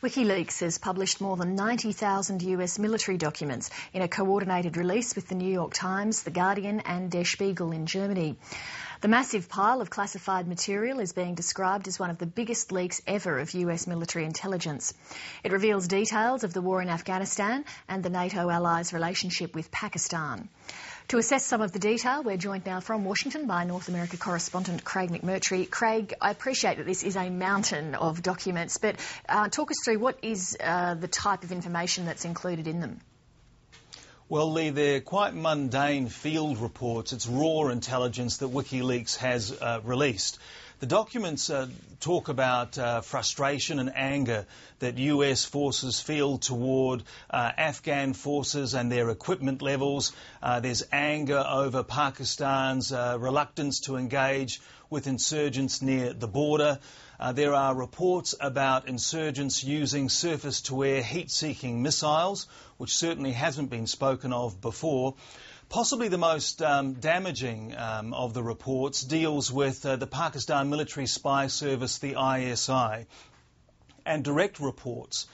Wikileaks has published more than 90,000 US military documents in a coordinated release with the New York Times, the Guardian and Der Spiegel in Germany. The massive pile of classified material is being described as one of the biggest leaks ever of US military intelligence. It reveals details of the war in Afghanistan and the NATO allies' relationship with Pakistan. To assess some of the detail, we're joined now from Washington by North America correspondent Craig McMurtry. Craig, I appreciate that this is a mountain of documents, but talk us through what is the type of information that's included in them. Well, Lee, they're quite mundane field reports. It's raw intelligence that Wikileaks has released. The documents talk about frustration and anger that US forces feel toward Afghan forces and their equipment levels. There's anger over Pakistan's reluctance to engage with insurgents near the border. There are reports about insurgents using surface-to-air heat-seeking missiles, which certainly hasn't been spoken of before. Possibly the most damaging of the reports deals with the Pakistan military spy service, the ISI, and direct reports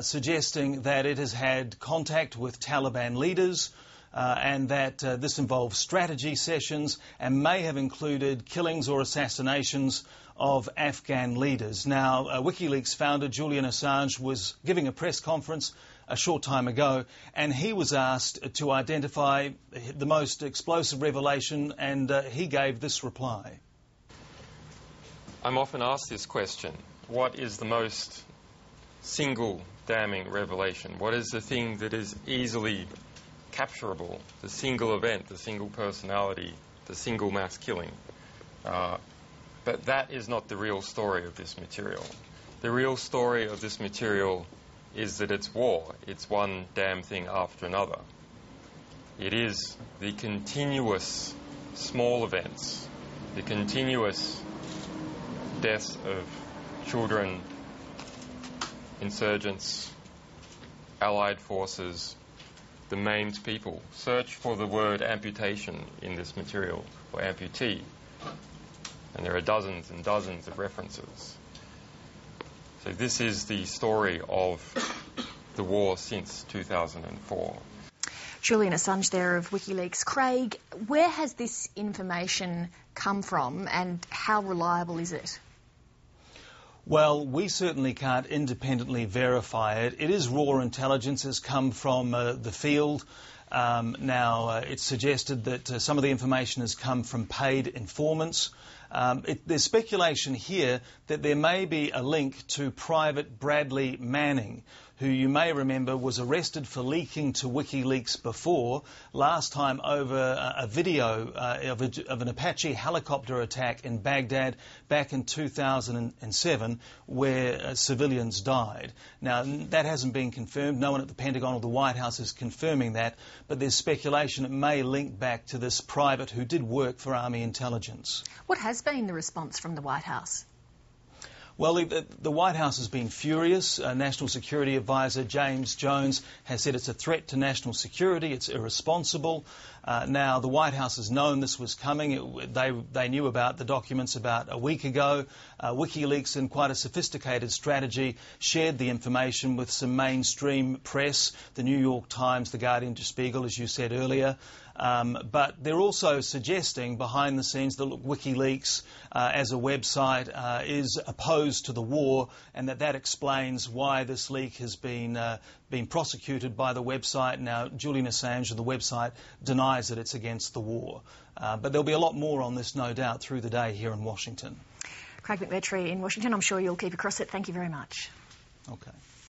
suggesting that it has had contact with Taliban leaders and that this involves strategy sessions and may have included killings or assassinations of Afghan leaders. Now, Wikileaks founder Julian Assange was giving a press conference a short time ago, and he was asked to identify the most explosive revelation, and he gave this reply. I'm often asked this question: what is the most single damning revelation? What is the thing that is easily capturable, the single event, the single personality, the single mass killing? But that is not the real story of this material. The real story of this material is that it's war. It's one damn thing after another. It is the continuous small events, the continuous deaths of children, insurgents, allied forces, the maimed people. Search for the word amputation in this material, or amputee, and there are dozens and dozens of references. So this is the story of the war since 2004. Julian Assange there of Wikileaks. Craig, where has this information come from and how reliable is it? Well, we certainly can't independently verify it. It is raw intelligence. It's come from the field. It's suggested that some of the information has come from paid informants. There's speculation here that there may be a link to Private Bradley Manning, who you may remember was arrested for leaking to Wikileaks before, last time over a video of an Apache helicopter attack in Baghdad back in 2007 where civilians died. Now, that hasn't been confirmed. No one at the Pentagon or the White House is confirming that, but there's speculation it may link back to this private who did work for Army intelligence. What has been the response from the White House? Well, the White House has been furious. National Security Advisor James Jones has said it's a threat to national security, it's irresponsible. Now, the White House has known this was coming. They knew about the documents about a week ago. Wikileaks, in quite a sophisticated strategy, shared the information with some mainstream press, the New York Times, the Guardian and Der Spiegel, as you said earlier. But they're also suggesting behind the scenes that Wikileaks as a website is opposed to the war, and that explains why this leak has been prosecuted by the website. Now, Julian Assange of the website denies that it's against the war. But there'll be a lot more on this, no doubt, through the day here in Washington. Craig McMurtry in Washington. I'm sure you'll keep across it. Thank you very much. Okay.